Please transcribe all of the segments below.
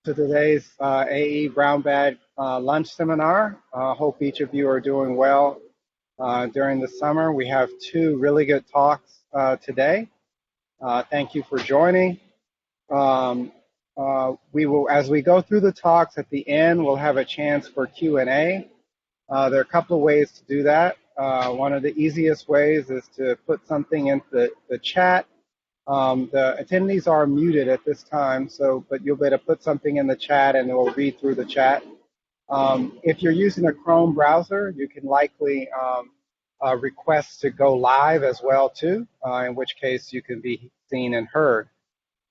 To today's AE Brown Bag lunch seminar. Hope each of you are doing well during the summer. We have two really good talks today. Thank you for joining. We will, as we go through the talks at the end, we'll have a chance for Q&A. There are a couple of ways to do that. One of the easiest ways is to put something into the chat. The attendees are muted at this time, but you'll be able to put something in the chat and it will read through the chat. If you're using a Chrome browser, you can likely request to go live as well too, in which case you can be seen and heard.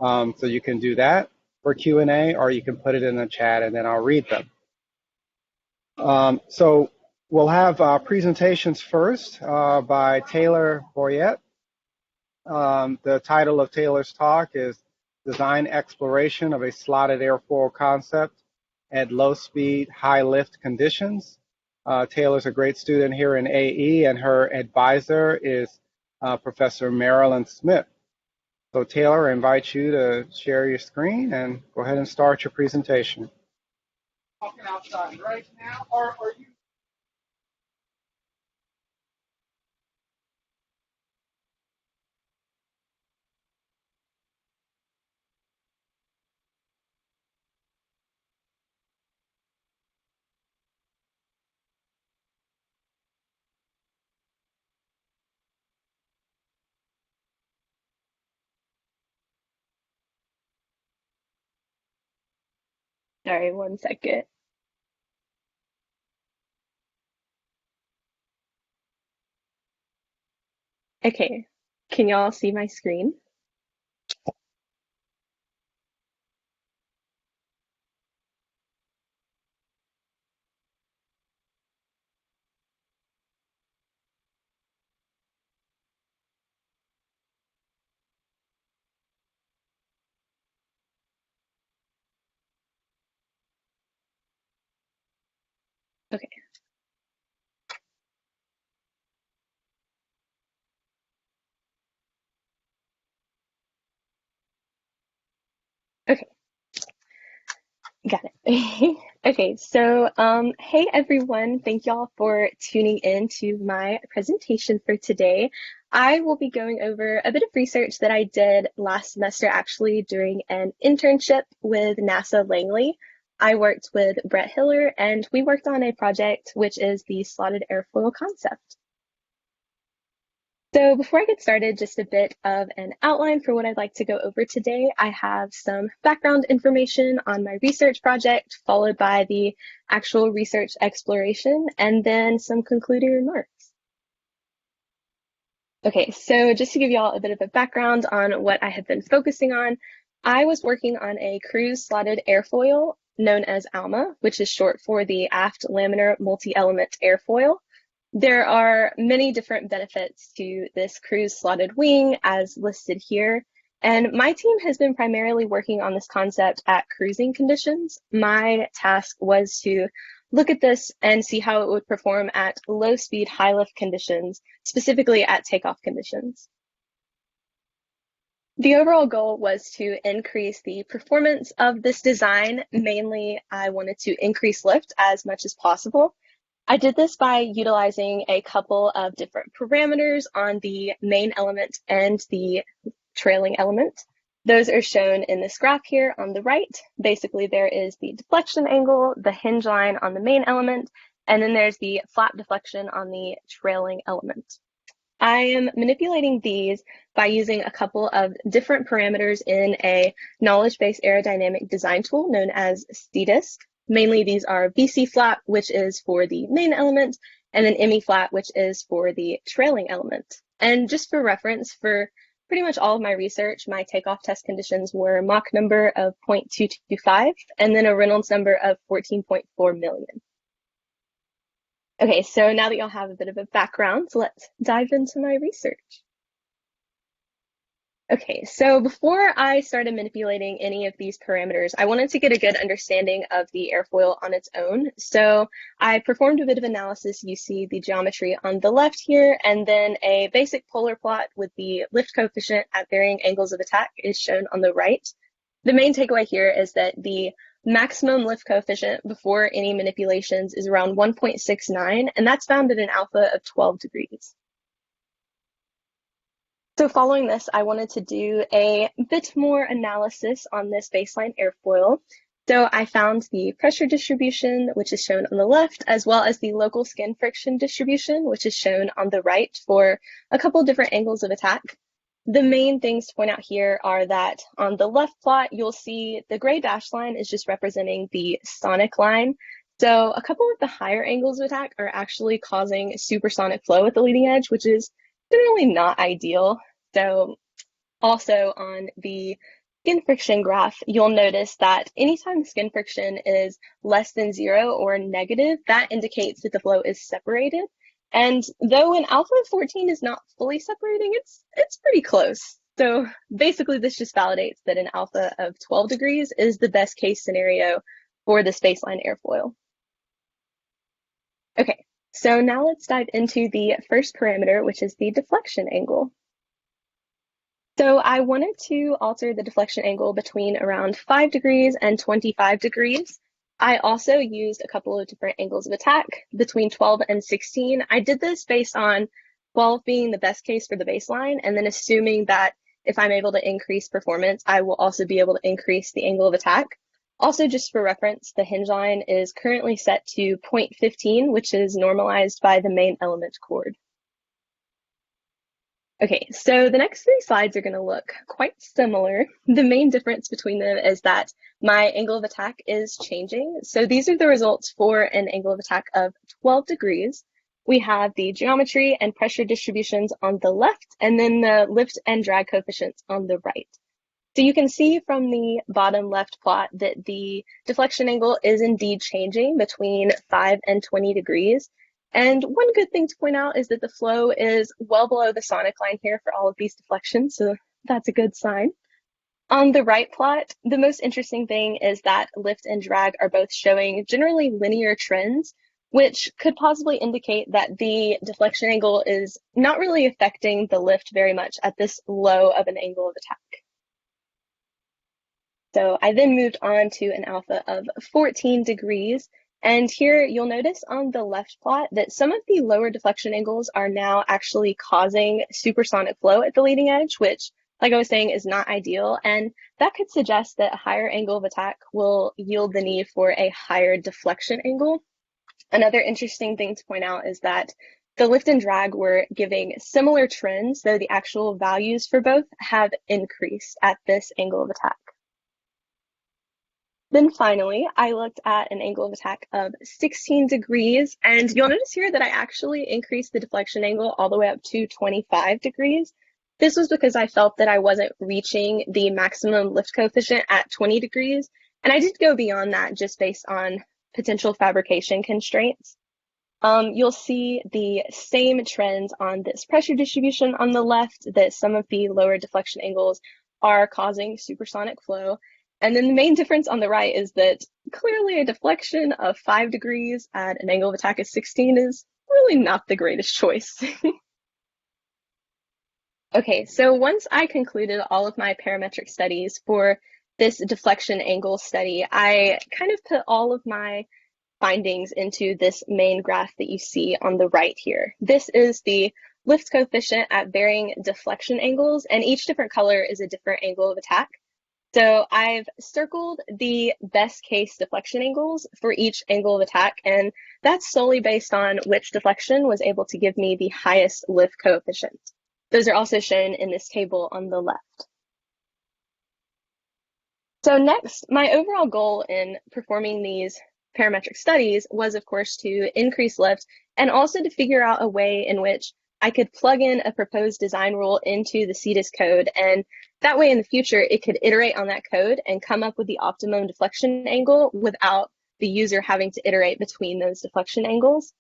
So you can do that for Q&A, or you can put it in the chat and then I'll read them. So we'll have presentations first by Taylor Boyett. The title of Taylor's talk is Design Exploration of a Slotted Airfoil Concept at Low Speed, High Lift Conditions. Taylor's a great student here in AE, and her advisor is Professor Marilyn Smith. So Taylor, I invite you to share your screen and go ahead and start your presentation. Walking outside right now, or are you? Sorry, one second. Okay, can y'all see my screen? Okay. Okay, got it. Okay, so hey everyone, thank y'all for tuning in to my presentation for today. I will be going over a bit of research that I did last semester actually during an internship with NASA Langley. I worked with Brett Hiller and we worked on a project which is the slotted airfoil concept. So before I get started, just a bit of an outline for what I'd like to go over today. I have some background information on my research project, followed by the actual research exploration, and then some concluding remarks. Okay, so just to give you all a bit of a background on what I have been focusing on, I was working on a cruise slotted airfoil known as ALMA, which is short for the Aft Laminar Multi-Element Airfoil. There are many different benefits to this cruise slotted wing as listed here, and my team has been primarily working on this concept at cruising conditions. My task was to look at this and see how it would perform at low speed, high lift conditions, specifically at takeoff conditions. The overall goal was to increase the performance of this design. Mainly, I wanted to increase lift as much as possible. I did this by utilizing a couple of different parameters on the main element and the trailing element. Those are shown in this graph here on the right. Basically, there is the deflection angle, the hinge line on the main element, and then there's the flap deflection on the trailing element. I am manipulating these by using a couple of different parameters in a knowledge-based aerodynamic design tool known as CDISC. Mainly these are VC flap, which is for the main element, and then ME flap, which is for the trailing element. And just for reference, for pretty much all of my research, my takeoff test conditions were Mach number of 0.225, and then a Reynolds number of 14.4 million. Okay, so now that y'all have a bit of a background, let's dive into my research. Okay, so before I started manipulating any of these parameters, I wanted to get a good understanding of the airfoil on its own. So I performed a bit of analysis. You see the geometry on the left here, and then a basic polar plot with the lift coefficient at varying angles of attack is shown on the right. The main takeaway here is that the maximum lift coefficient before any manipulations is around 1.69, and that's found at an alpha of 12 degrees. So following this, I wanted to do a bit more analysis on this baseline airfoil. So I found the pressure distribution, which is shown on the left, as well as the local skin friction distribution, which is shown on the right for a couple different angles of attack. The main things to point out here are that on the left plot, you'll see the gray dashed line is just representing the sonic line. So a couple of the higher angles of attack are actually causing supersonic flow at the leading edge, which is generally not ideal. So also on the skin friction graph, you'll notice that anytime skin friction is less than 0 or negative, that indicates that the flow is separated. And though an alpha of 14 is not fully separating, it's pretty close. So basically this just validates that an alpha of 12 degrees is the best case scenario for this baseline airfoil. Okay, so now let's dive into the first parameter, which is the deflection angle. So I wanted to alter the deflection angle between around 5 degrees and 25 degrees. I also used a couple of different angles of attack between 12 and 16. I did this based on 12 being the best case for the baseline, and then assuming that if I'm able to increase performance, I will also be able to increase the angle of attack. Also, just for reference, the hinge line is currently set to 0.15, which is normalized by the main element chord. Okay, so the next 3 slides are going to look quite similar. The main difference between them is that my angle of attack is changing. So these are the results for an angle of attack of 12 degrees. We have the geometry and pressure distributions on the left, and then the lift and drag coefficients on the right. So you can see from the bottom left plot that the deflection angle is indeed changing between 5 and 20 degrees. And one good thing to point out is that the flow is well below the sonic line here for all of these deflections, so that's a good sign. On the right plot, the most interesting thing is that lift and drag are both showing generally linear trends, which could possibly indicate that the deflection angle is not really affecting the lift very much at this low of an angle of attack. So I then moved on to an alpha of 14 degrees. And here you'll notice on the left plot that some of the lower deflection angles are now actually causing supersonic flow at the leading edge, which, like I was saying, is not ideal. And that could suggest that a higher angle of attack will yield the need for a higher deflection angle. Another interesting thing to point out is that the lift and drag were giving similar trends, though the actual values for both have increased at this angle of attack. Then finally, I looked at an angle of attack of 16 degrees, and you'll notice here that I actually increased the deflection angle all the way up to 25 degrees. This was because I felt that I wasn't reaching the maximum lift coefficient at 20 degrees, and I did go beyond that just based on potential fabrication constraints. You'll see the same trends on this pressure distribution on the left, that some of the lower deflection angles are causing supersonic flow. And then the main difference on the right is that clearly a deflection of 5 degrees at an angle of attack of 16 is really not the greatest choice. Okay, so once I concluded all of my parametric studies for this deflection angle study, I kind of put all of my findings into this main graph that you see on the right here. This is the lift coefficient at varying deflection angles, and each different color is a different angle of attack. So I've circled the best case deflection angles for each angle of attack, and that's solely based on which deflection was able to give me the highest lift coefficient. Those are also shown in this table on the left. So next, my overall goal in performing these parametric studies was, of course, to increase lift and also to figure out a way in which I could plug in a proposed design rule into the CDISC code, and that way in the future it could iterate on that code and come up with the optimum deflection angle without the user having to iterate between those deflection angles.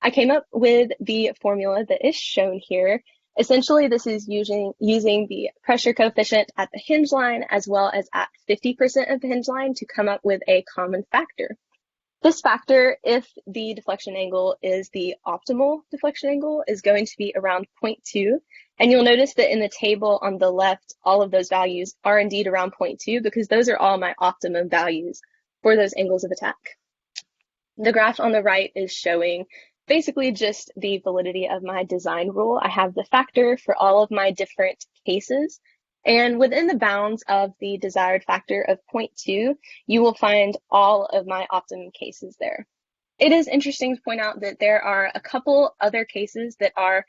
I came up with the formula that is shown here. Essentially, this is using the pressure coefficient at the hinge line as well as at 50% of the hinge line to come up with a common factor. This factor, if the deflection angle is the optimal deflection angle, is going to be around 0.2. And you'll notice that in the table on the left, all of those values are indeed around 0.2 because those are all my optimum values for those angles of attack. The graph on the right is showing basically just the validity of my design rule. I have the factor for all of my different cases, and within the bounds of the desired factor of 0.2, you will find all of my optimum cases there. It is interesting to point out that there are a couple other cases that are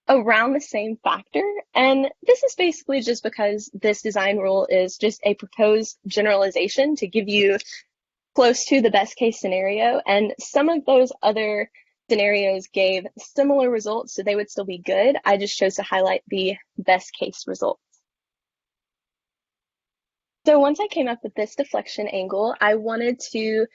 around the same factor, and this is basically just because this design rule is just a proposed generalization to give you close to the best case scenario, and some of those other scenarios gave similar results, so they would still be good. I just chose to highlight the best case results. So once I came up with this deflection angle, I wanted to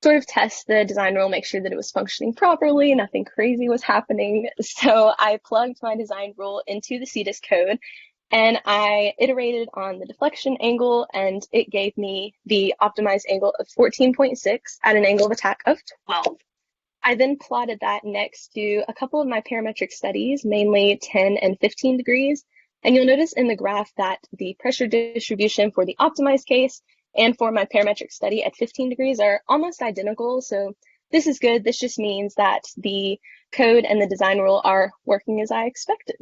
sort of test the design rule, make sure that it was functioning properly, nothing crazy was happening. So I plugged my design rule into the CDISC code, and I iterated on the deflection angle, and it gave me the optimized angle of 14.6 at an angle of attack of 12. I then plotted that next to a couple of my parametric studies, mainly 10 and 15 degrees. And you'll notice in the graph that the pressure distribution for the optimized case and for my parametric study at 15 degrees are almost identical. So this is good. This just means that the code and the design rule are working as I expected.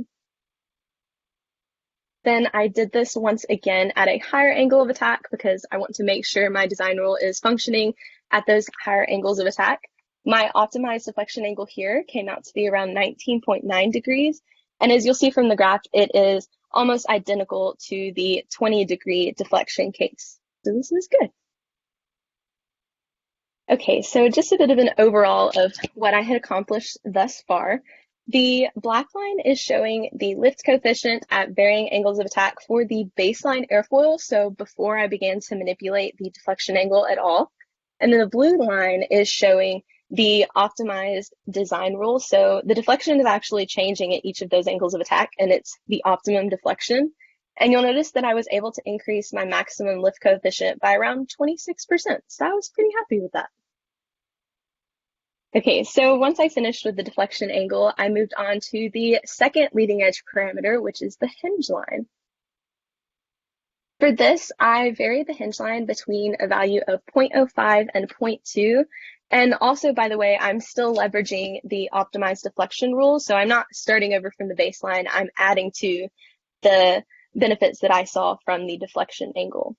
Then I did this once again at a higher angle of attack because I want to make sure my design rule is functioning at those higher angles of attack. My optimized deflection angle here came out to be around 19.9 degrees. And as you'll see from the graph, it is almost identical to the 20-degree deflection case. So this is good. Okay, so just a bit of an overall of what I had accomplished thus far. The black line is showing the lift coefficient at varying angles of attack for the baseline airfoil, so before I began to manipulate the deflection angle at all. And then the blue line is showing the optimized design rule. So the deflection is actually changing at each of those angles of attack, and it's the optimum deflection. And you'll notice that I was able to increase my maximum lift coefficient by around 26%. So I was pretty happy with that. Okay, so once I finished with the deflection angle, I moved on to the second leading edge parameter, which is the hinge line. For this, I varied the hinge line between a value of 0.05 and 0.2. And also, by the way, I'm still leveraging the optimized deflection rule. So I'm not starting over from the baseline. I'm adding to the benefits that I saw from the deflection angle.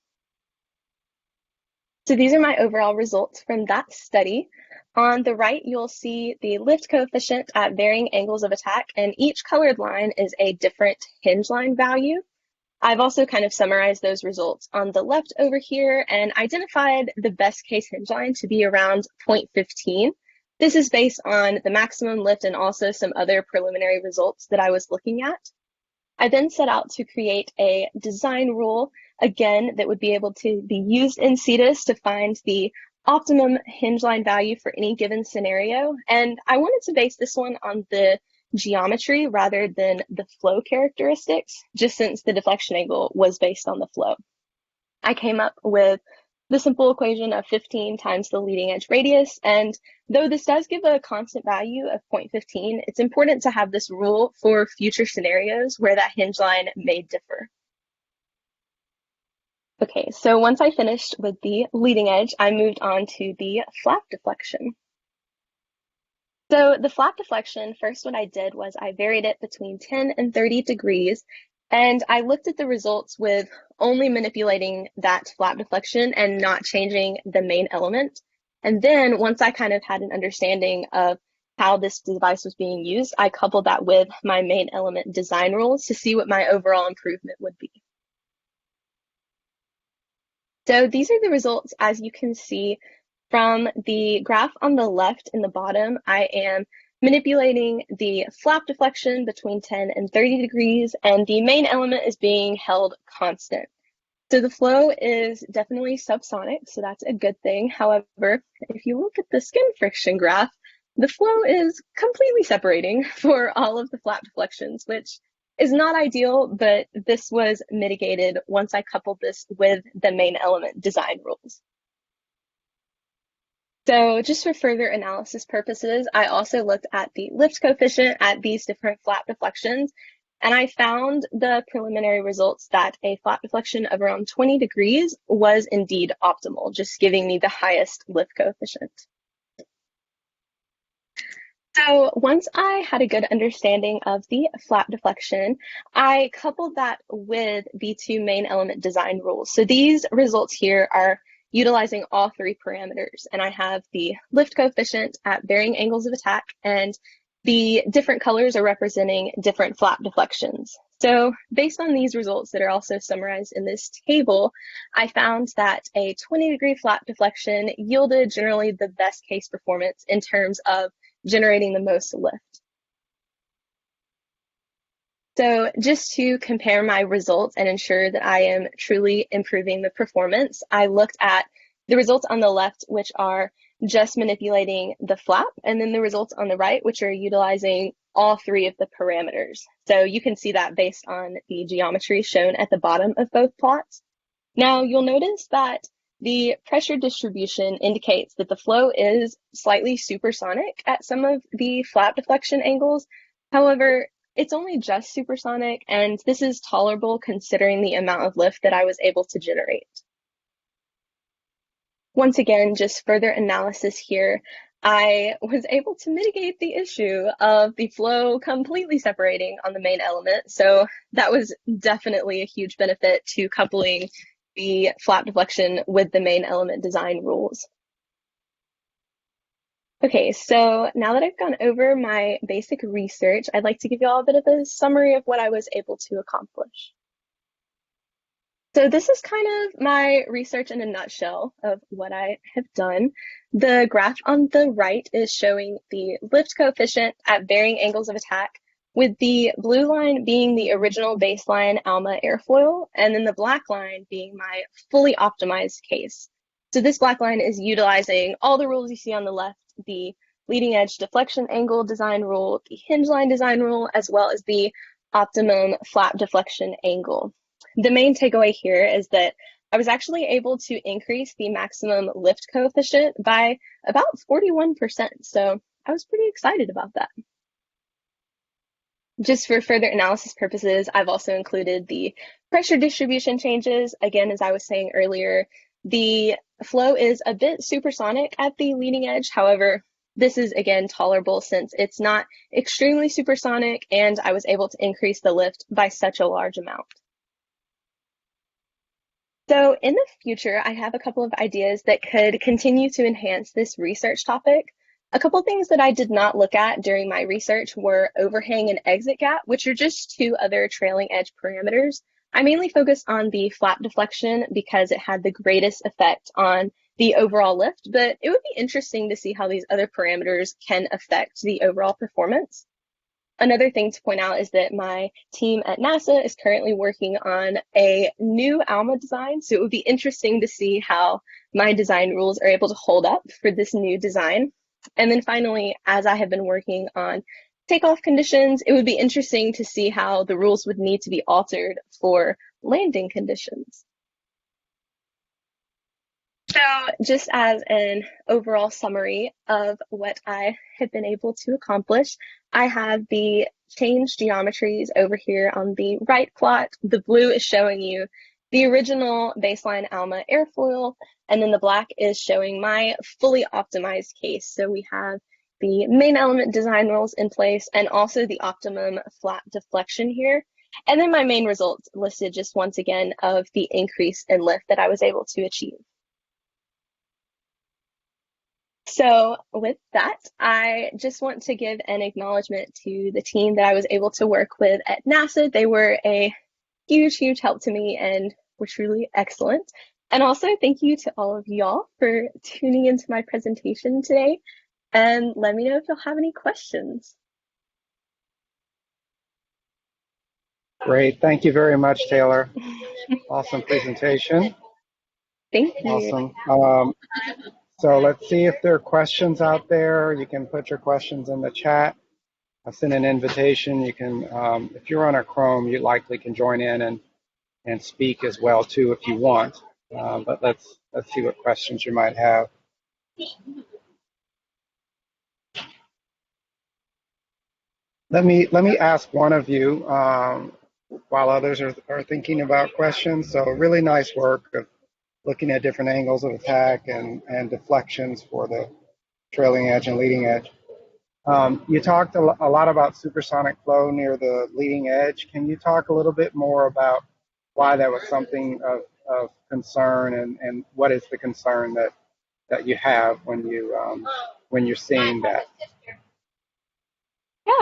So these are my overall results from that study. On the right, you'll see the lift coefficient at varying angles of attack, and each colored line is a different hinge line value. I've also kind of summarized those results on the left over here and identified the best case hinge line to be around 0.15. This is based on the maximum lift and also some other preliminary results that I was looking at. I then set out to create a design rule, again, that would be able to be used in CDISC to find the optimum hinge line value for any given scenario. And I wanted to base this one on the geometry rather than the flow characteristics, just since the deflection angle was based on the flow. I came up with the simple equation of 15 times the leading edge radius, and though this does give a constant value of 0.15, it's important to have this rule for future scenarios where that hinge line may differ. Okay, so once I finished with the leading edge, I moved on to the flap deflection. So the flap deflection, first what I did was I varied it between 10 and 30 degrees, and I looked at the results with only manipulating that flap deflection and not changing the main element. And then once I kind of had an understanding of how this device was being used, I coupled that with my main element design rules to see what my overall improvement would be. So these are the results. As you can see from the graph on the left in the bottom, I am manipulating the flap deflection between 10 and 30 degrees, and the main element is being held constant. So the flow is definitely subsonic, so that's a good thing. However, if you look at the skin friction graph, the flow is completely separating for all of the flap deflections, which is not ideal, but this was mitigated once I coupled this with the main element design rules. So just for further analysis purposes, I also looked at the lift coefficient at these different flap deflections. and I found the preliminary results that a flap deflection of around 20 degrees was indeed optimal, just giving me the highest lift coefficient. So once I had a good understanding of the flap deflection, I coupled that with the two main element design rules. So these results here are utilizing all three parameters, and I have the lift coefficient at varying angles of attack, and the different colors are representing different flap deflections. So based on these results that are also summarized in this table, I found that a 20-degree flap deflection yielded generally the best case performance in terms of generating the most lift. So just to compare my results and ensure that I am truly improving the performance, I looked at the results on the left, which are just manipulating the flap, and then the results on the right, which are utilizing all three of the parameters. So you can see that based on the geometry shown at the bottom of both plots. Now you'll notice that the pressure distribution indicates that the flow is slightly supersonic at some of the flap deflection angles. However, it's only just supersonic, and this is tolerable considering the amount of lift that I was able to generate. Once again, just further analysis here, I was able to mitigate the issue of the flow completely separating on the main element. So that was definitely a huge benefit to coupling the flap deflection with the main element design rules. Okay, so now that I've gone over my basic research, I'd like to give you all a bit of a summary of what I was able to accomplish. So this is kind of my research in a nutshell of what I have done. The graph on the right is showing the lift coefficient at varying angles of attack, with the blue line being the original baseline ALMA airfoil, and then the black line being my fully optimized case. So this black line is utilizing all the rules you see on the left, the leading edge deflection angle design rule, the hinge line design rule, as well as the optimum flap deflection angle. The main takeaway here is that I was actually able to increase the maximum lift coefficient by about 41%. So I was pretty excited about that. Just for further analysis purposes, I've also included the pressure distribution changes. Again, as I was saying earlier, the flow is a bit supersonic at the leading edge. However, this is again tolerable since it's not extremely supersonic, and I was able to increase the lift by such a large amount. So in the future, I have a couple of ideas that could continue to enhance this research topic. A couple things that I did not look at during my research were overhang and exit gap, which are just two other trailing edge parameters. I mainly focused on the flap deflection because it had the greatest effect on the overall lift, but it would be interesting to see how these other parameters can affect the overall performance. Another thing to point out is that my team at NASA is currently working on a new ALMA design, so it would be interesting to see how my design rules are able to hold up for this new design. And then finally, as I have been working on takeoff conditions, it would be interesting to see how the rules would need to be altered for landing conditions. So just as an overall summary of what I have been able to accomplish, I have the change geometries over here on the right plot. The blue is showing you the original baseline ALMA airfoil, and then the black is showing my fully optimized case. So we have the main element design rules in place and also the optimum flap deflection here. And then my main results listed just once again of the increase in lift that I was able to achieve. So with that, I just want to give an acknowledgement to the team that I was able to work with at NASA. They were a huge, huge help to me and were truly excellent. And also thank you to all of y'all for tuning into my presentation today. And let me know if you'll have any questions. Great. Thank you very much, Taylor. Awesome presentation. Thank you. Awesome. So let's see if there are questions out there. You can put your questions in the chat. I'll send an invitation. You can, if you're on a Chrome, you likely can join in and speak as well too if you want. But let's see what questions you might have. Let me ask one of you while others are thinking about questions. So really nice work of looking at different angles of attack and deflections for the trailing edge and leading edge. You talked a lot about supersonic flow near the leading edge. Can you talk a little bit more about why that was something of concern and what is the concern that you have when you're seeing that?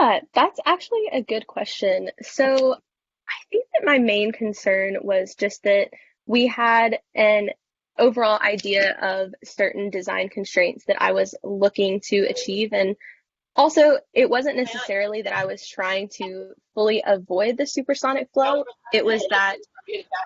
Yeah, that's actually a good question. So I think that my main concern was just that we had an overall idea of certain design constraints that I was looking to achieve. And also, it wasn't necessarily that I was trying to fully avoid the supersonic flow. It was that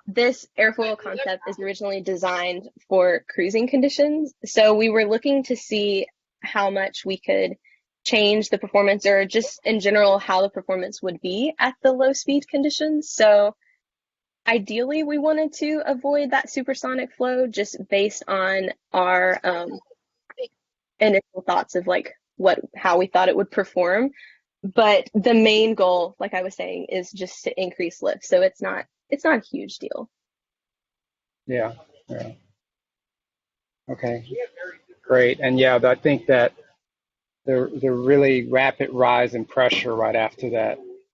this airfoil concept is originally designed for cruising conditions. So we were looking to see how much we could change the performance or just in general how the performance would be at the low speed conditions. So ideally we wanted to avoid that supersonic flow just based on our initial thoughts of like how we thought it would perform. But the main goal, like I was saying, is just to increase lift. So it's not a huge deal. Yeah, yeah. Okay, great. And yeah, I think that the really rapid rise in pressure right after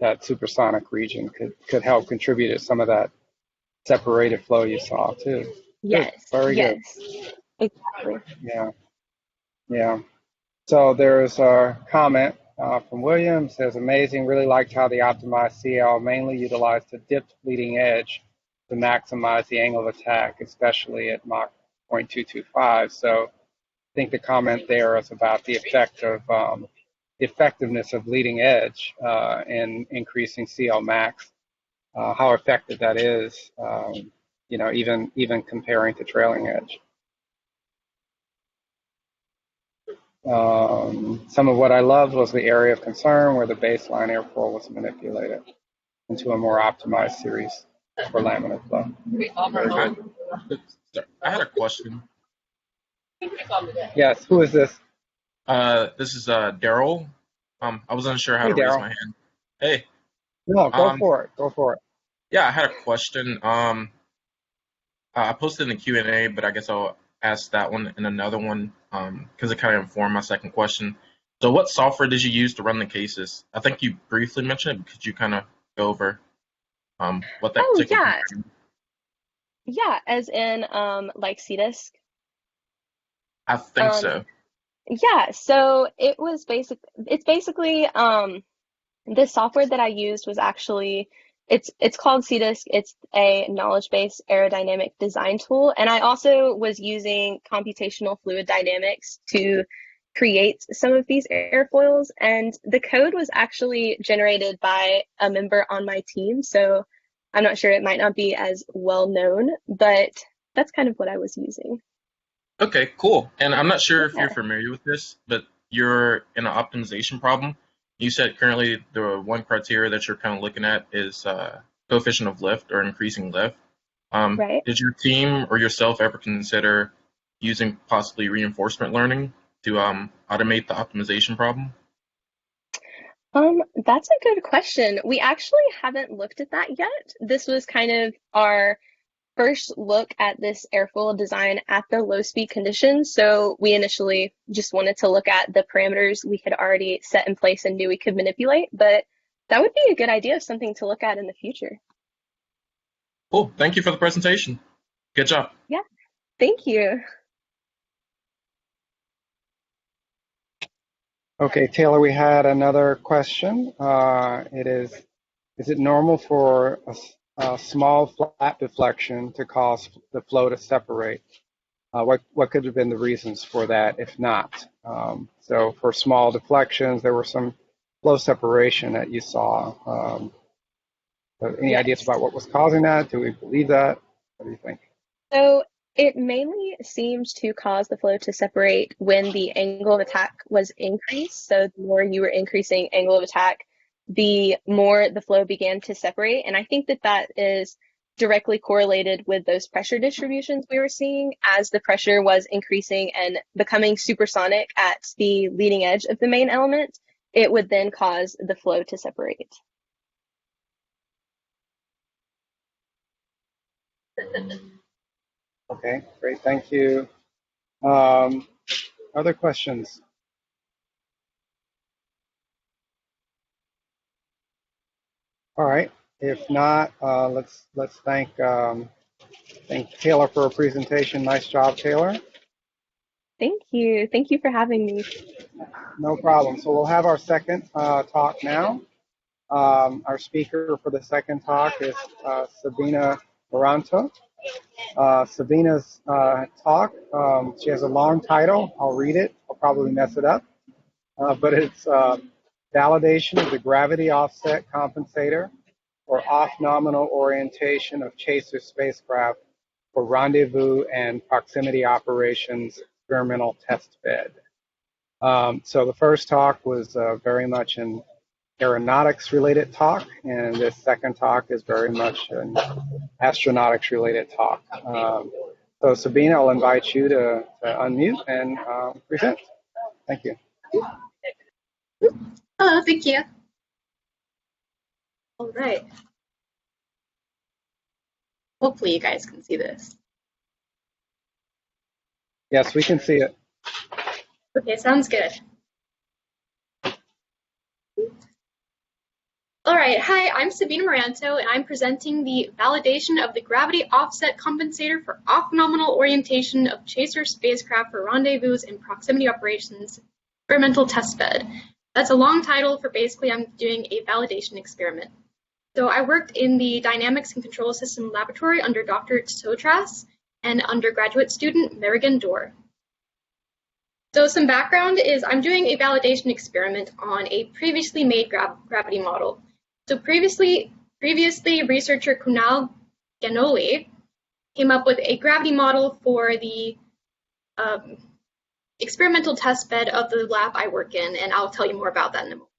that supersonic region could help contribute to some of that separated flow you saw too. Good, Yes, very good. yes, exactly. Yeah, yeah. So there's a comment from William, says amazing, really liked how the optimized CL mainly utilized the dipped leading edge to maximize the angle of attack, especially at Mach 0.225. So I think the comment there is about the effect of the effectiveness of leading edge in increasing CL max, how effective that is, even comparing to trailing edge. Some of what I loved was the area of concern where the baseline airfoil was manipulated into a more optimized series for laminar flow. I had a question. Yes, who is this? This is Daryl. I wasn't sure how Hey, to raise Daryl. my hand. Hey, No, go um, for it. Go for it. yeah, I had a question. I posted in the Q&A, but I guess I'll ask that one and another one because it kind of informed my second question. So, what software did you use to run the cases? I think you briefly mentioned it. Could you kind of go over what that Oh particular yeah, program? yeah, as in like CDISC. I think Um, so. yeah, so it's basically the software that I used was actually it's called CDISC. It's a knowledge-based aerodynamic design tool, and I also was using computational fluid dynamics to create some of these airfoils, and the code was actually generated by a member on my team, so I'm not sure, it might not be as well known, but that's kind of what I was using. Okay, cool. And I'm not sure if you're Yeah. familiar with this, but you're in an optimization problem. You said currently the one criteria that you're kind of looking at is coefficient of lift or increasing lift. Right. Did your team or yourself ever consider using possibly reinforcement learning to automate the optimization problem? That's a good question. We actually haven't looked at that yet. This was kind of our first look at this airfoil design at the low speed conditions. So we initially just wanted to look at the parameters we had already set in place and knew we could manipulate, but that would be a good idea, something to look at in the future. Cool. Thank you for the presentation. Good job. Yeah, thank you. Okay, Taylor, we had another question. Is it normal for a small flat deflection to cause the flow to separate? What could have been the reasons for that if not? So for small deflections, there were some flow separation that you saw. But any ideas Yes. about what was causing that? Do we believe that? What do you think? So it mainly seems to cause the flow to separate when the angle of attack was increased. So the more you were increasing angle of attack, the more the flow began to separate. And I think that that is directly correlated with those pressure distributions we were seeing as the pressure was increasing and becoming supersonic at the leading edge of the main element. it would then cause the flow to separate. Okay, great, thank you. Other questions? All right, if not, let's thank Taylor for her presentation. Nice job, Taylor. Thank you. Thank you for having me. No problem. So we'll have our second talk now. Our speaker for the second talk is Sabina Maranto. Sabina's talk, she has a long title. I'll read it. I'll probably mess it up. But it's validation of the gravity offset compensator for off-nominal orientation of chaser spacecraft for rendezvous and proximity operations experimental test bed. So the first talk was very much an aeronautics related talk, and this second talk is very much an astronautics related talk. So Sabina, I'll invite you to unmute and present. Thank you. Hello, thank you. All right. Hopefully you guys can see this. Yes, we can see it. Okay, sounds good. All right, hi, I'm Sabina Maranto, and I'm presenting the validation of the gravity offset compensator for off-nominal orientation of chaser spacecraft for rendezvous and proximity operations experimental testbed. That's a long title for basically I'm doing a validation experiment. So I worked in the Dynamics and Control System Laboratory under Dr. Tsotras and undergraduate student Merrigan Dorr. So some background is I'm doing a validation experiment on a previously made gravity model. So previously researcher Kunal Ganoli came up with a gravity model for the experimental test bed of the lab I work in, and I'll tell you more about that in a moment.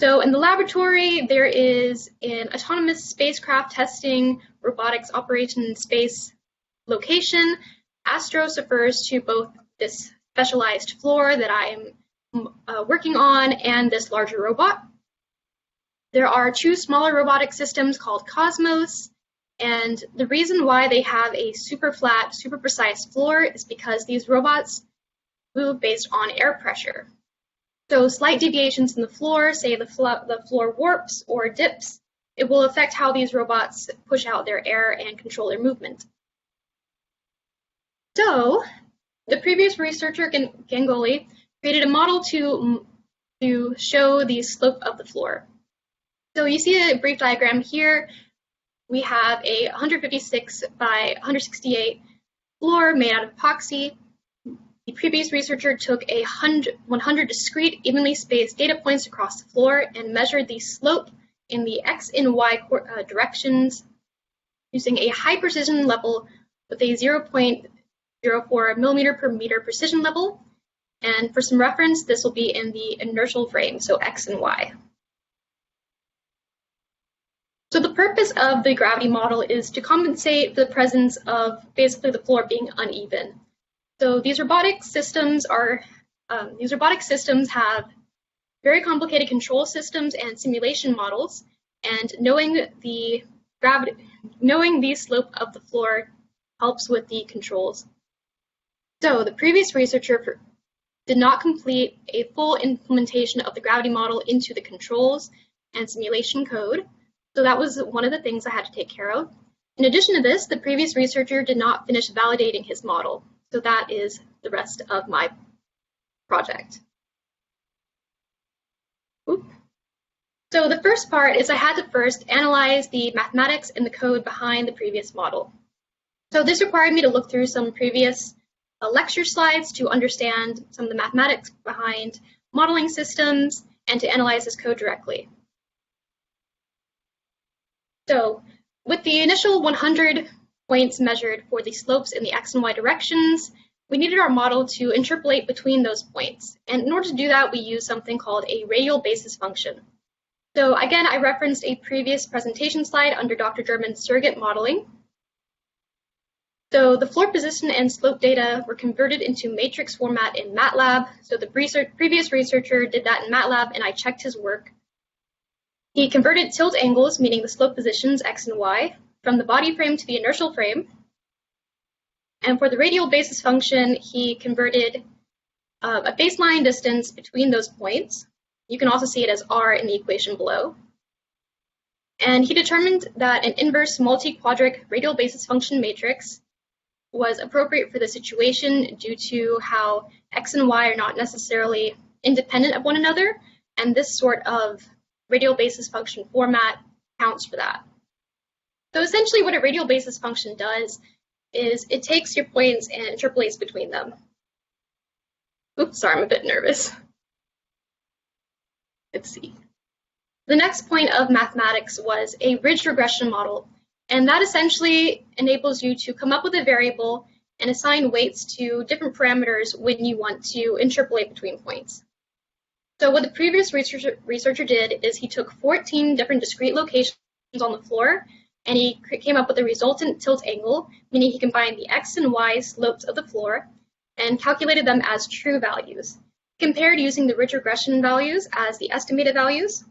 So in the laboratory, there is an autonomous spacecraft testing robotics operation in space location. Astros refers to both this specialized floor that I'm working on and this larger robot. There are two smaller robotic systems called Cosmos, and the reason why they have a super flat, super precise floor is because these robots move based on air pressure. So slight deviations in the floor, say the floor warps or dips, it will affect how these robots push out their air and control their movement. So the previous researcher, Ganguly, created a model to show the slope of the floor. So you see a brief diagram here. We have a 156 by 168 floor made out of epoxy. The previous researcher took 100 discrete, evenly spaced data points across the floor and measured the slope in the X and Y directions using a high precision level with a 0.04 millimeter per meter precision level. And for some reference, this will be in the inertial frame, so X and Y. So the purpose of the gravity model is to compensate for the presence of basically the floor being uneven. So these robotic systems have very complicated control systems and simulation models, and knowing the slope of the floor helps with the controls. So the previous researcher did not complete a full implementation of the gravity model into the controls and simulation code. So that was one of the things I had to take care of. In addition to this, the previous researcher did not finish validating his model. So that is the rest of my project. Oop. So the first part is I had to first analyze the mathematics and the code behind the previous model. So this required me to look through some previous lecture slides to understand some of the mathematics behind modeling systems and to analyze this code directly. So with the initial 100 points measured for the slopes in the X and Y directions, we needed our model to interpolate between those points. And in order to do that, we used something called a radial basis function. So again, I referenced a previous presentation slide under Dr. German's surrogate modeling. So the floor position and slope data were converted into matrix format in MATLAB. So the previous researcher did that in MATLAB, and I checked his work. He converted tilt angles, meaning the slope positions x and y, from the body frame to the inertial frame. And for the radial basis function, he converted a baseline distance between those points. You can also see it as r in the equation below. And he determined that an inverse multi-quadric radial basis function matrix was appropriate for the situation due to how x and y are not necessarily independent of one another, and this sort of radial basis function format counts for that. So essentially what a radial basis function does is it takes your points and interpolates between them. Oops, sorry, I'm a bit nervous. Let's see. The next point of mathematics was a ridge regression model, and that essentially enables you to come up with a variable and assign weights to different parameters when you want to interpolate between points. So what the previous researcher did is he took 14 different discrete locations on the floor, and he came up with a resultant tilt angle, meaning he combined the x and y slopes of the floor and calculated them as true values, compared using the ridge regression values as the estimated values.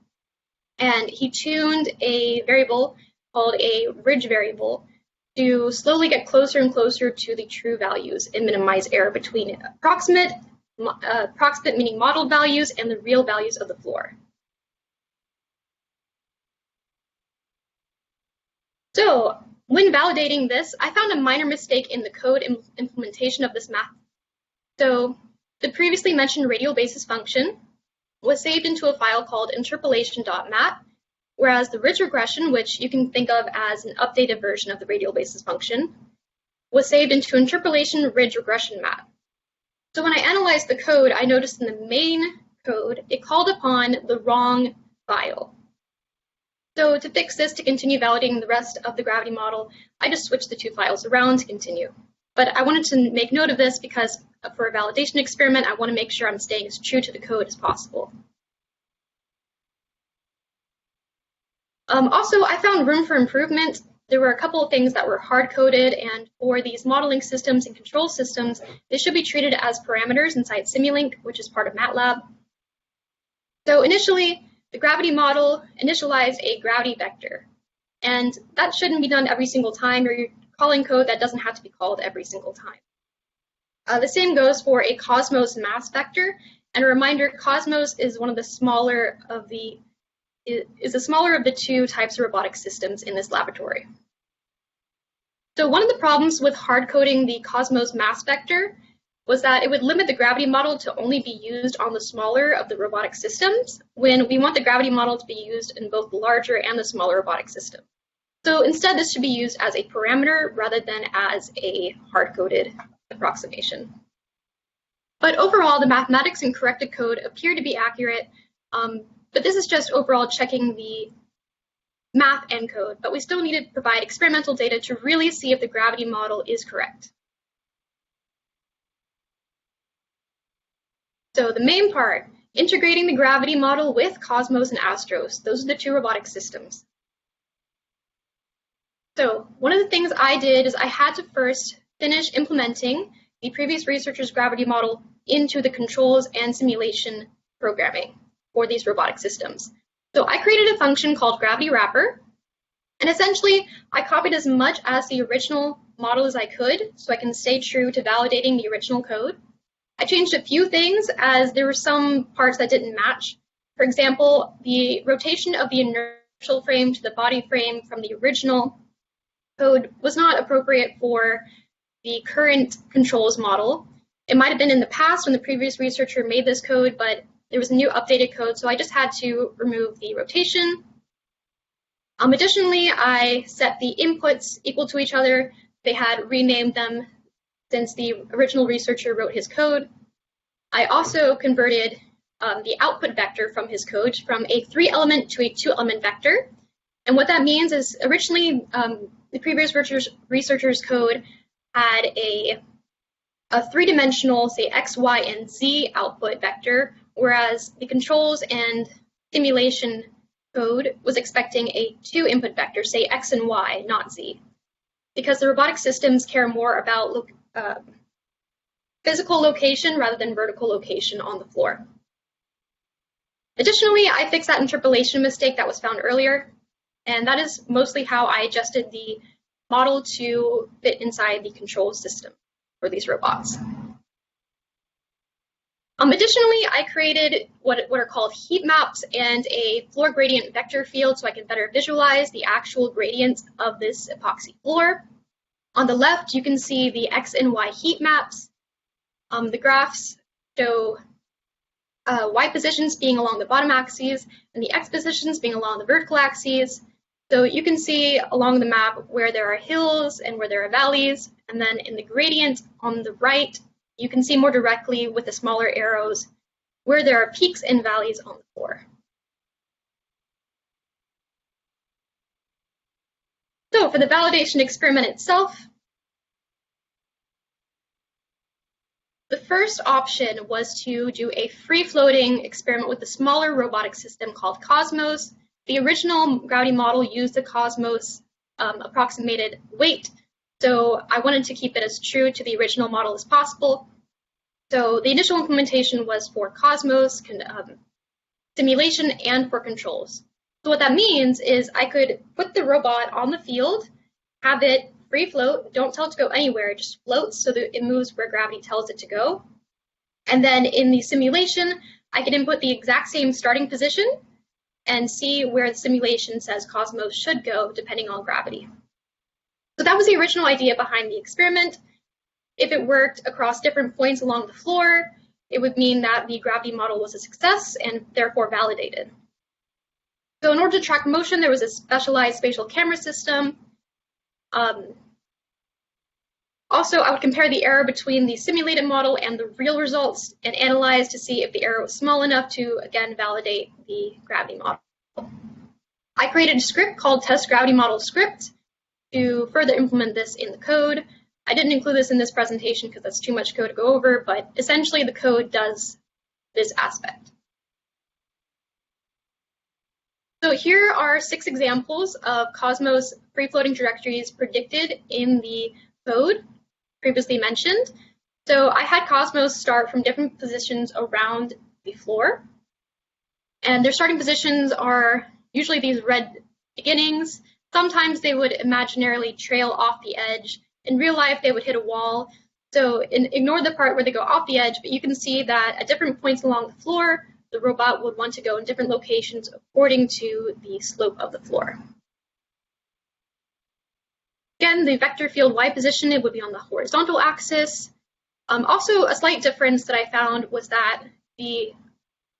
And he tuned a variable called a ridge variable to slowly get closer and closer to the true values and minimize error between approximate meaning modeled values and the real values of the floor. So when validating this, I found a minor mistake in the code implementation of this math. So the previously mentioned radial basis function was saved into a file called interpolation.mat, whereas the ridge regression, which you can think of as an updated version of the radial basis function, was saved into interpolation ridge regression mat. So when I analyzed the code, I noticed in the main code, it called upon the wrong file. So to fix this, to continue validating the rest of the gravity model, I just switched the two files around to continue. But I wanted to make note of this because for a validation experiment, I want to make sure I'm staying as true to the code as possible. Also, I found room for improvement. There were a couple of things that were hard-coded, and for these modeling systems and control systems, they should be treated as parameters inside Simulink, which is part of MATLAB. So initially, the gravity model initialized a gravity vector, and that shouldn't be done every single time. You're calling code that doesn't have to be called every single time. The same goes for a Cosmos mass vector, and a reminder, Cosmos is one of the smaller of the two types of robotic systems in this laboratory. So one of the problems with hard coding the Cosmos mass vector was that it would limit the gravity model to only be used on the smaller of the robotic systems, when we want the gravity model to be used in both the larger and the smaller robotic system. So instead, this should be used as a parameter rather than as a hard-coded approximation. But overall, the mathematics and corrected code appear to be accurate, but this is just overall checking the math and code, but we still need to provide experimental data to really see if the gravity model is correct. So the main part, integrating the gravity model with Cosmos and Astros. Those are the two robotic systems. So one of the things I did is I had to first finish implementing the previous researcher's gravity model into the controls and simulation programming for these robotic systems. So I created a function called gravity wrapper, and essentially I copied as much as the original model as I could so I can stay true to validating the original code. I changed a few things as there were some parts that didn't match. For example, the rotation of the inertial frame to the body frame from the original code was not appropriate for the current controls model. It might have been in the past when the previous researcher made this code, but there was a new updated code, so I just had to remove the rotation. Additionally, I set the inputs equal to each other. They had renamed them since the original researcher wrote his code. I also converted the output vector from his code from a 3-element to a 2-element vector. And what that means is originally the previous researcher's code had a 3-dimensional, say, X, Y, and Z output vector, whereas the controls and simulation code was expecting a 2-input vector, say X and Y, not Z. because the robotic systems care more about physical location rather than vertical location on the floor. Additionally, I fixed that interpolation mistake that was found earlier, and that is mostly how I adjusted the model to fit inside the control system for these robots. Additionally, I created what are called heat maps and a floor gradient vector field so I can better visualize the actual gradients of this epoxy floor. On the left, you can see the X and Y heat maps. The graphs show Y positions being along the bottom axes and the X positions being along the vertical axes. So you can see along the map where there are hills and where there are valleys, and then in the gradient on the right, you can see more directly with the smaller arrows where there are peaks and valleys on the floor. So for the validation experiment itself, the first option was to do a free-floating experiment with a smaller robotic system called Cosmos. The original gravity model used the Cosmos approximated weight, so I wanted to keep it as true to the original model as possible. So the initial implementation was for Cosmos simulation and for controls. So what that means is I could put the robot on the field, have it free float, don't tell it to go anywhere, it just floats so that it moves where gravity tells it to go. And then in the simulation, I can input the exact same starting position and see where the simulation says Cosmos should go depending on gravity. So that was the original idea behind the experiment. If it worked across different points along the floor, it would mean that the gravity model was a success and therefore validated. So in order to track motion, there was a specialized spatial camera system. Also, I would compare the error between the simulated model and the real results and analyze to see if the error was small enough to, again, validate the gravity model. I created a script called test gravity model script to further implement this in the code. I didn't include this in this presentation because that's too much code to go over, but essentially the code does this aspect. So here are 6 examples of Cosmos free-floating trajectories predicted in the code previously mentioned. So I had Cosmos start from different positions around the floor, and their starting positions are usually these red beginnings. Sometimes they would imaginarily trail off the edge. In real life, they would hit a wall. So ignore the part where they go off the edge, but you can see that at different points along the floor, the robot would want to go in different locations according to the slope of the floor. Again, the vector field Y position, it would be on the horizontal axis. Also, a slight difference that I found was that the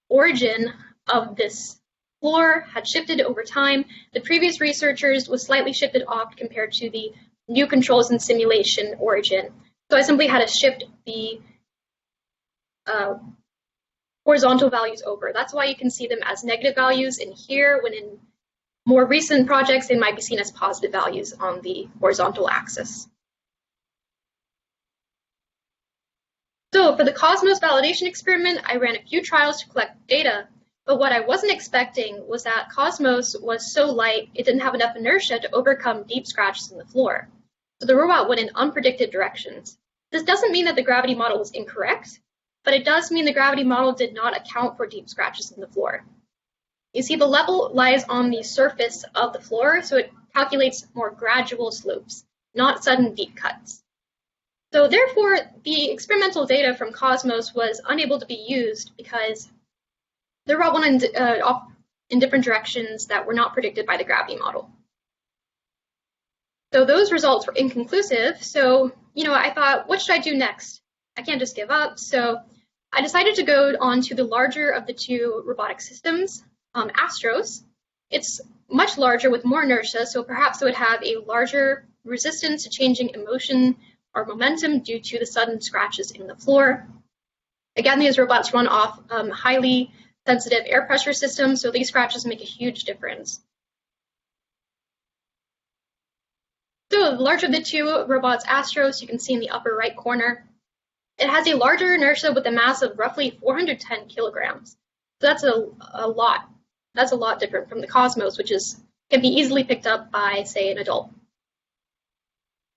origin of this floor had shifted over time. The previous researchers was slightly shifted off compared to the new controls and simulation origin. So I simply had to shift the horizontal values over. That's why you can see them as negative values in here, when in more recent projects, they might be seen as positive values on the horizontal axis. So for the Cosmos validation experiment, I ran a few trials to collect data, but what I wasn't expecting was that Cosmos was so light, it didn't have enough inertia to overcome deep scratches in the floor. So the robot went in unpredicted directions. This doesn't mean that the gravity model was incorrect, but it does mean the gravity model did not account for deep scratches in the floor. You see, the level lies on the surface of the floor, so it calculates more gradual slopes, not sudden deep cuts. So therefore, the experimental data from Cosmos was unable to be used because the robot went in different directions that were not predicted by the gravity model. So those results were inconclusive. So, I thought, what should I do next? I can't just give up. So I decided to go on to the larger of the 2 robotic systems, Astros. It's much larger with more inertia, so perhaps it would have a larger resistance to changing in motion or momentum due to the sudden scratches in the floor. Again, these robots run off highly sensitive air pressure systems, so these scratches make a huge difference. So the larger of the 2 robots, Astros, you can see in the upper right corner, it has a larger inertia with a mass of roughly 410 kilograms. So that's a lot. That's a lot different from the Cosmos, which can be easily picked up by, say, an adult.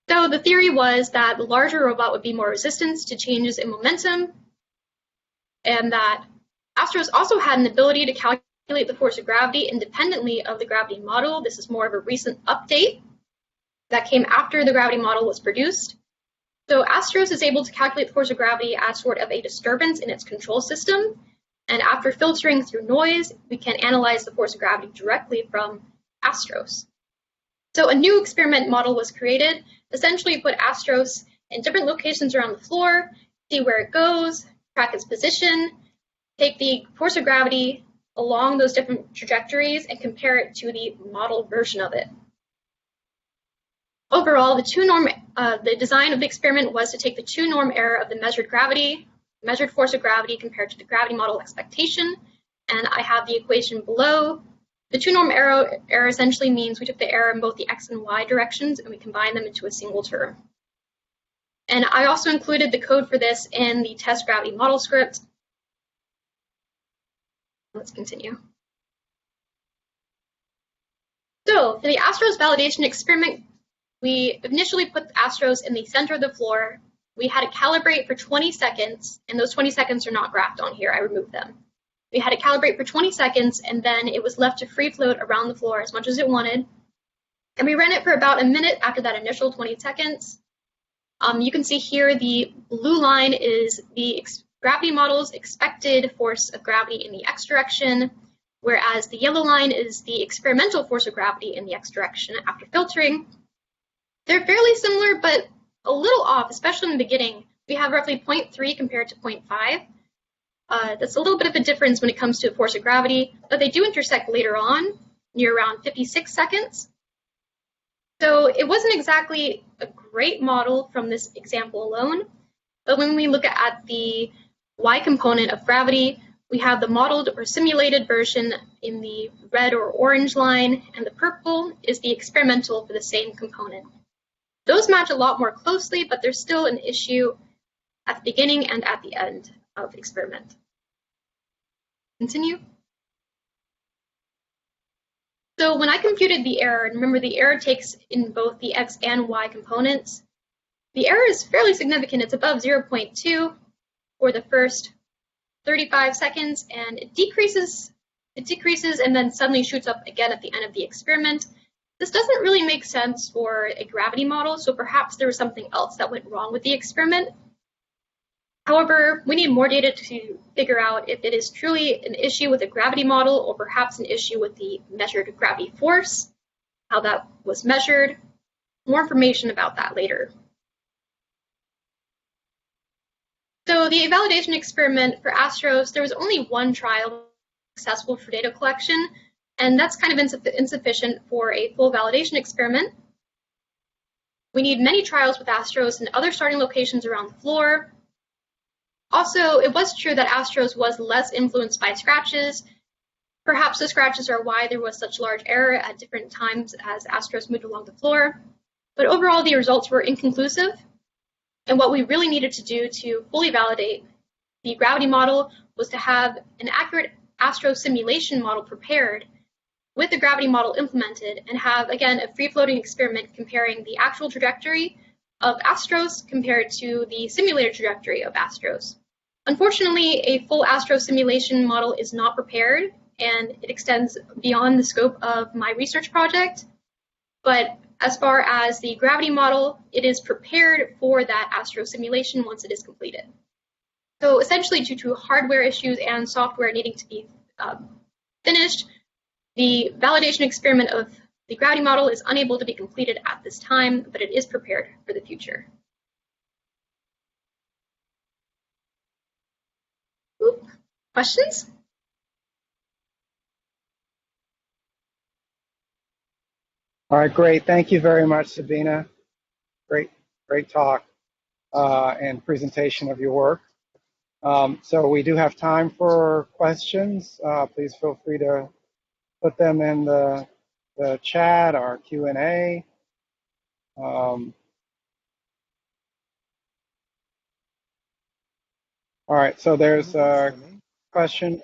So the theory was that the larger robot would be more resistant to changes in momentum, and that Astros also had an ability to calculate the force of gravity independently of the gravity model. This is more of a recent update that came after the gravity model was produced. So Astros is able to calculate the force of gravity as sort of a disturbance in its control system. And after filtering through noise, we can analyze the force of gravity directly from Astros. So a new experiment model was created. Essentially, put Astros in different locations around the floor, see where it goes, track its position, take the force of gravity along those different trajectories, and compare it to the model version of it. Overall, the design of the experiment was to take the two norm error of the measured force of gravity compared to the gravity model expectation, and I have the equation below. The two norm error essentially means we took the error in both the x and y directions and we combined them into a single term. And I also included the code for this in the test gravity model script. Let's continue. So for the Astros validation experiment, we initially put Astros in the center of the floor. We had it calibrate for 20 seconds, and those 20 seconds are not graphed on here. I removed them. We had it calibrate for 20 seconds, and then it was left to free float around the floor as much as it wanted. And we ran it for about a minute after that initial 20 seconds. You can see here the blue line is the gravity model's expected force of gravity in the x direction, whereas the yellow line is the experimental force of gravity in the x direction after filtering. They're fairly similar, but a little off, especially in the beginning. We have roughly 0.3 compared to 0.5. That's a little bit of a difference when it comes to force of gravity, but they do intersect later on, near around 56 seconds. So it wasn't exactly a great model from this example alone, but when we look at the y component of gravity, we have the modeled or simulated version in the red or orange line, and the purple is the experimental for the same component. Those match a lot more closely, but there's still an issue at the beginning and at the end of the experiment. Continue. So when I computed the error, and remember the error takes in both the x and y components, the error is fairly significant. It's above 0.2 for the first 35 seconds, and it decreases and then suddenly shoots up again at the end of the experiment. This doesn't really make sense for a gravity model, so perhaps there was something else that went wrong with the experiment. However, we need more data to figure out if it is truly an issue with the gravity model or perhaps an issue with the measured gravity force, how that was measured. More information about that later. So the validation experiment for Astros, there was only one trial successful for data collection, and that's kind of insufficient for a full validation experiment. We need many trials with Astros in other starting locations around the floor. Also, it was true that Astros was less influenced by scratches. Perhaps the scratches are why there was such large error at different times as Astros moved along the floor. But overall, the results were inconclusive. And what we really needed to do to fully validate the gravity model was to have an accurate Astros simulation model prepared with the gravity model implemented and have, again, a free-floating experiment comparing the actual trajectory of Astros compared to the simulated trajectory of Astros. Unfortunately, a full Astros simulation model is not prepared, and it extends beyond the scope of my research project. But as far as the gravity model, it is prepared for that Astros simulation once it is completed. So essentially, due to hardware issues and software needing to be finished, the validation experiment of the gravity model is unable to be completed at this time, but it is prepared for the future. Questions? All right, great. Thank you very much, Sabina. Great talk and presentation of your work. So we do have time for questions. Please feel free to put them in the chat or Q&A. All right, so there's a question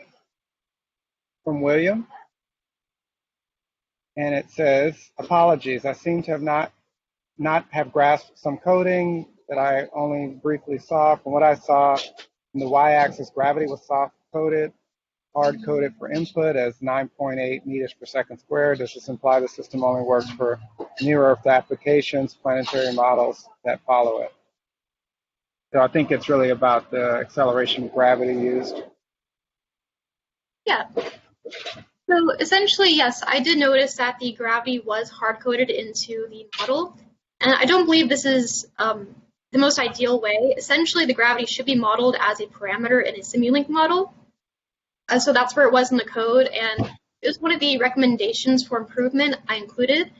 from William. And it says, apologies, I seem to have not not have grasped some coding that I only briefly saw. From what I saw, in the y-axis, gravity was soft-coded, hard-coded for input as 9.8 meters per second squared. Does this imply the system only works for near-Earth applications, planetary models that follow it? So I think it's really about the acceleration of gravity used. Yeah. So essentially, yes, I did notice that the gravity was hard-coded into the model. And I don't believe this is the most ideal way. Essentially, the gravity should be modeled as a parameter in a Simulink model. So that's where it was in the code. And it was one of the recommendations for improvement I included.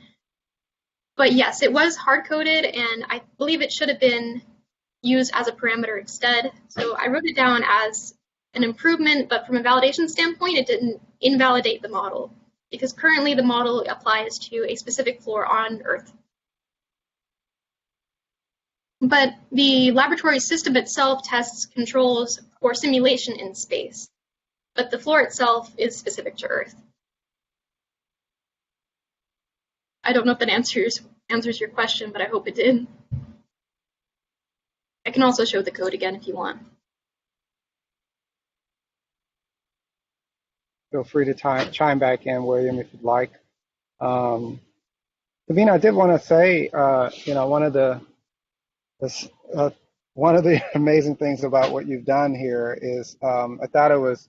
But yes, it was hard-coded, and I believe it should have been used as a parameter instead. So I wrote it down as an improvement, but from a validation standpoint, it didn't invalidate the model, because currently the model applies to a specific floor on Earth. But the laboratory system itself tests controls for simulation in space, but the floor itself is specific to Earth. I don't know if that answers your question, but I hope it did. I can also show the code again if you want. Feel free to chime back in, William, if you'd like. Sabina, I did want to say, one of the amazing things about what you've done here is I thought it was,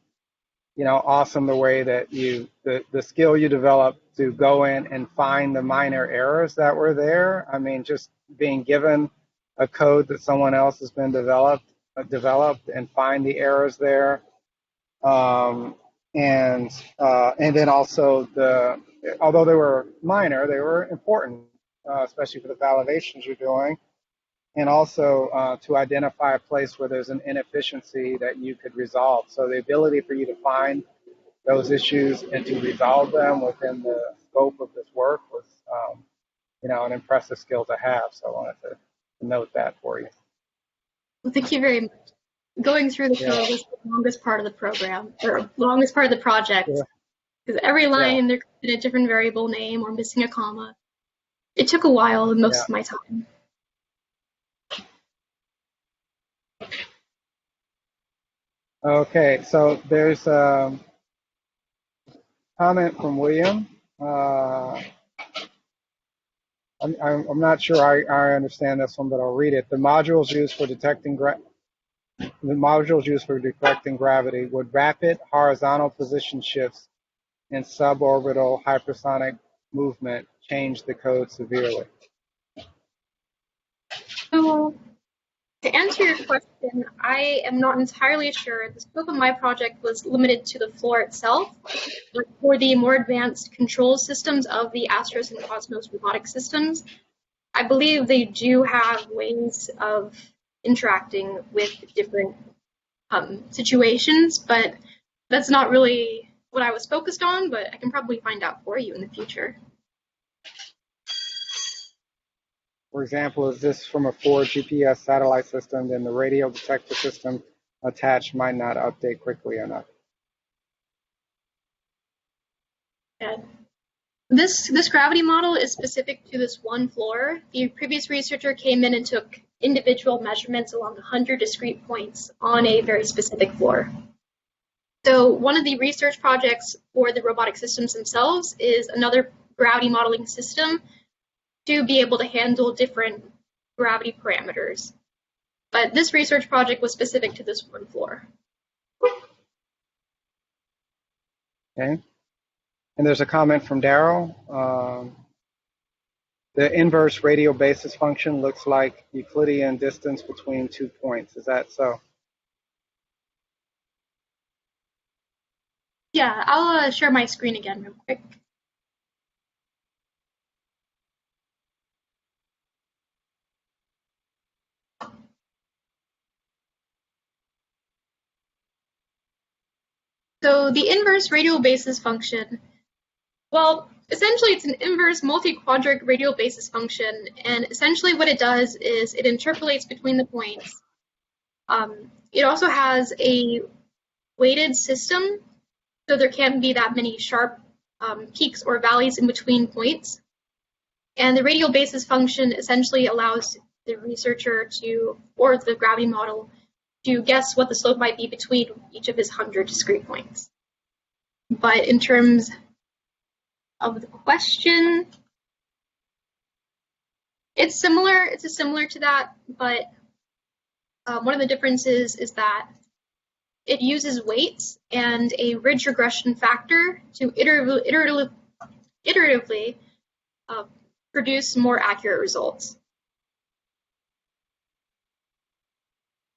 awesome the way that the skill you developed to go in and find the minor errors that were there. I mean, just being given a code that someone else has been developed and find the errors there. And then also although they were minor, they were important, especially for the validations you're doing, and also to identify a place where there's an inefficiency that you could resolve. So the ability for you to find those issues and to resolve them within the scope of this work was, an impressive skill to have. So I wanted to note that for you. Well, thank you very much. Going through the code was the longest part of the program, or longest part of the project, because every line there could be a different variable name or missing a comma. It took a while and most of my time. Okay, so there's a comment from William. I'm not sure I understand this one, but I'll read it. The modules used for detecting gravity would rapid horizontal position shifts in suborbital hypersonic movement change the code severely? So, to answer your question, I am not entirely sure. The scope of my project was limited to the floor itself, but for the more advanced control systems of the Astros and Cosmos robotic systems, I believe they do have ways of interacting with different situations, but that's not really what I was focused on, but I can probably find out for you in the future. For example, is this from a forward GPS satellite system, then the radio detector system attached might not update quickly enough? Yeah. This gravity model is specific to this one floor. The previous researcher came in and took individual measurements along 100 discrete points on a very specific floor. So one of the research projects for the robotic systems themselves is another gravity modeling system to be able to handle different gravity parameters. But this research project was specific to this one floor. Okay. And there's a comment from Daryl. The inverse radial basis function looks like Euclidean distance between 2 points. Is that so? Yeah, I'll share my screen again real quick. So the inverse radial basis function, well, essentially it's an inverse multi-quadratic radial basis function, and essentially what it does is it interpolates between the points. It also has a weighted system, so there can't be that many sharp peaks or valleys in between points. And the radial basis function essentially allows the researcher to, or the gravity model, to guess what the slope might be between each of his 100 discrete points. But in terms of the question, it's similar to that, but one of the differences is that it uses weights and a ridge regression factor to iteratively produce more accurate results.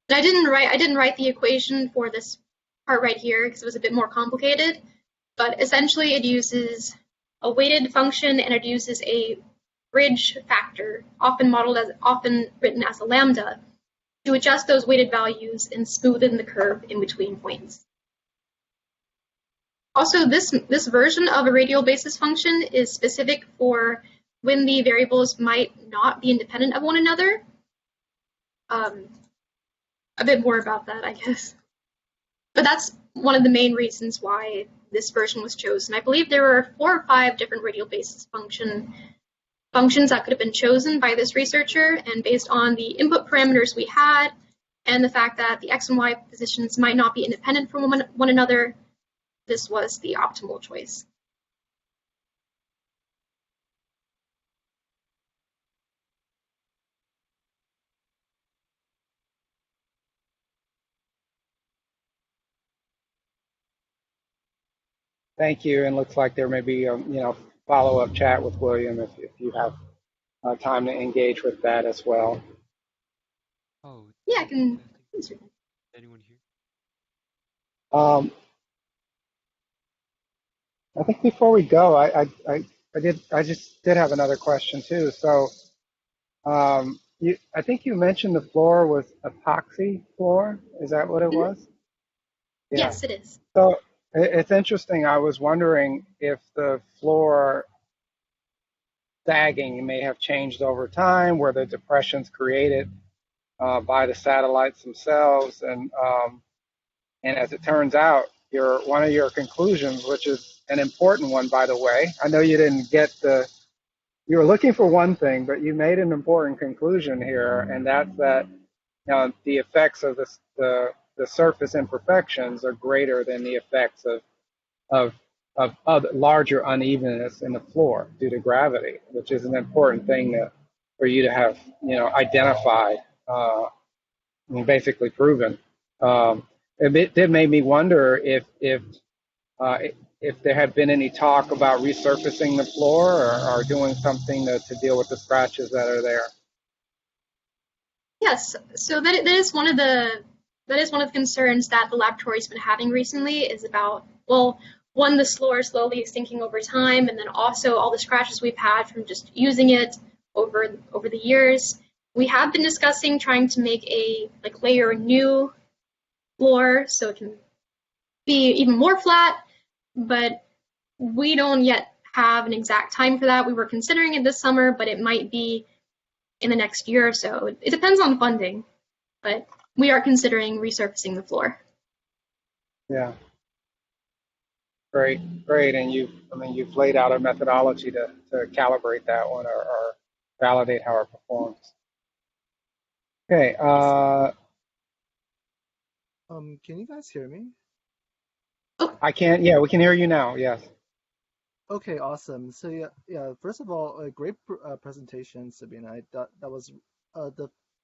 And I didn't write the equation for this part right here because it was a bit more complicated, but essentially it uses a weighted function and it uses a ridge factor, often written as a lambda, to adjust those weighted values and smoothen the curve in between points. Also, this version of a radial basis function is specific for when the variables might not be independent of one another. A bit more about that, I guess. But that's one of the main reasons why this version was chosen. I believe there were 4 or 5 different radial basis functions that could have been chosen by this researcher, and based on the input parameters we had and the fact that the x and y positions might not be independent from one another, this was the optimal choice. Thank you. And looks like there may be a follow-up chat with William if you have time to engage with that as well. Oh, Yeah, I can. Anyone here? I think before we go, I just did have another question too. So, I think you mentioned the floor was epoxy floor. Is that what it was? Yeah. Yes, it is. So it's interesting. I was wondering if the floor sagging may have changed over time, where the depressions created by the satellites themselves, and as it turns out, one of your conclusions, which is an important one, by the way. I know you didn't get you were looking for one thing, but you made an important conclusion here, and that's that the effects of the surface imperfections are greater than the effects of larger unevenness in the floor due to gravity, which is an important thing for you to have identified and basically proven. It did make me wonder if there had been any talk about resurfacing the floor or doing something to deal with the scratches that are there. Yes, so that is one of the concerns that the laboratory's been having recently, is about, well, one, the floor slowly sinking over time, and then also all the scratches we've had from just using it over the years. We have been discussing trying to make layer a new floor so it can be even more flat, but we don't yet have an exact time for that. We were considering it this summer, but it might be in the next year or so. It depends on funding, but we are considering resurfacing the floor. Yeah. Great. And you've laid out a methodology to calibrate that one or validate how it performs. Okay. Can you guys hear me? I can. Yeah, we can hear you now. Yes. Okay, awesome. So yeah. First of all, a great presentation, Sabina. I thought that was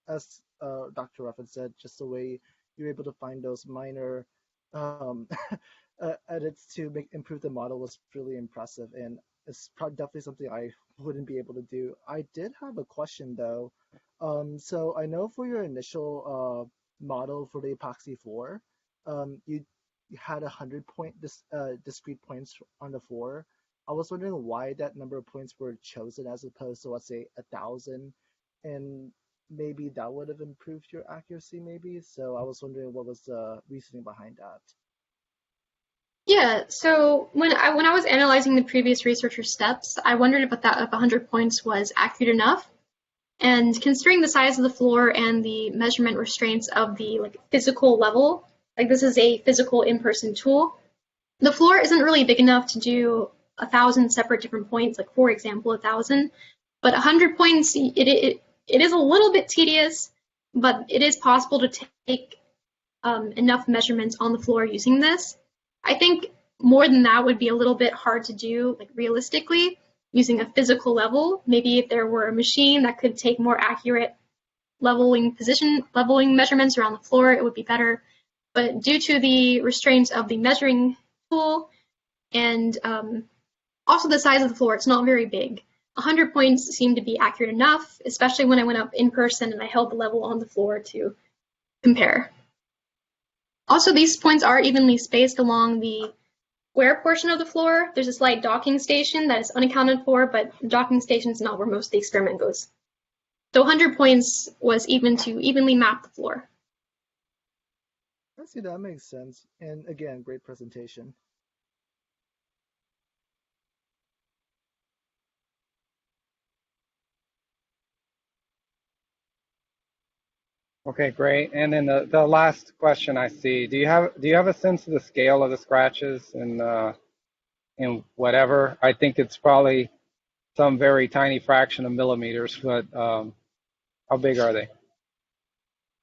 as Dr. Ruffin said, just the way you're able to find those minor edits to improve the model was really impressive, and it's definitely something I wouldn't be able to do. I did have a question though. So I know for your initial model for the epoxy floor, you had 100 discrete points on the floor. I was wondering why that number of points were chosen as opposed to, let's say, 1,000, and maybe that would have improved your accuracy, maybe. So I was wondering what was the reasoning behind that. Yeah, so when I was analyzing the previous researcher steps, I wondered if 100 points was accurate enough. And considering the size of the floor and the measurement restraints of the physical level, this is a physical in-person tool, the floor isn't really big enough to do 1,000 separate different points, for example, 1,000. But 100 points, it is a little bit tedious, but it is possible to take enough measurements on the floor using this. I think more than that would be a little bit hard to do, like realistically, using a physical level. Maybe if there were a machine that could take more accurate leveling measurements around the floor, it would be better. But due to the restraints of the measuring tool and also the size of the floor, it's not very big. 100 points seemed to be accurate enough, especially when I went up in person and I held the level on the floor to compare. Also, these points are evenly spaced along the square portion of the floor. There's a slight docking station that is unaccounted for, but the docking station is not where most of the experiment goes. So 100 points was even to evenly map the floor. I see, that makes sense. And again, great presentation. Okay, great. And then the last question I see, do you have a sense of the scale of the scratches in whatever? I think it's probably some very tiny fraction of millimeters, but how big are they?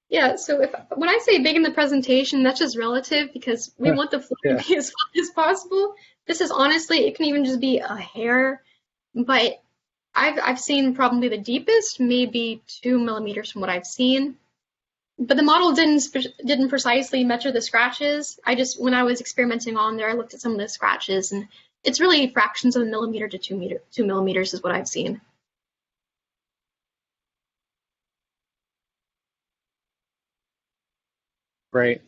Yeah, so when I say big in the presentation, that's just relative because we want the floor to be as flat as possible. This is honestly, it can even just be a hair, but I've seen probably the deepest, maybe 2 millimeters from what I've seen. But the model didn't precisely measure the scratches. When I was experimenting on there, I looked at some of the scratches, and it's really fractions of a millimeter to 2 millimeters is what I've seen. Great.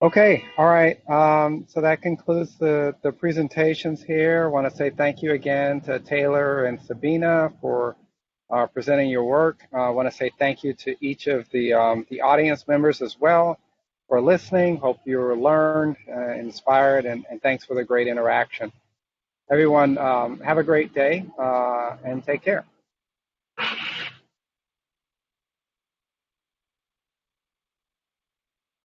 Okay, all right. So that concludes the presentations here. I want to say thank you again to Taylor and Sabina for presenting your work. I want to say thank you to each of the audience members as well for listening. Hope you were learned, inspired, and thanks for the great interaction. Everyone, have a great day and take care.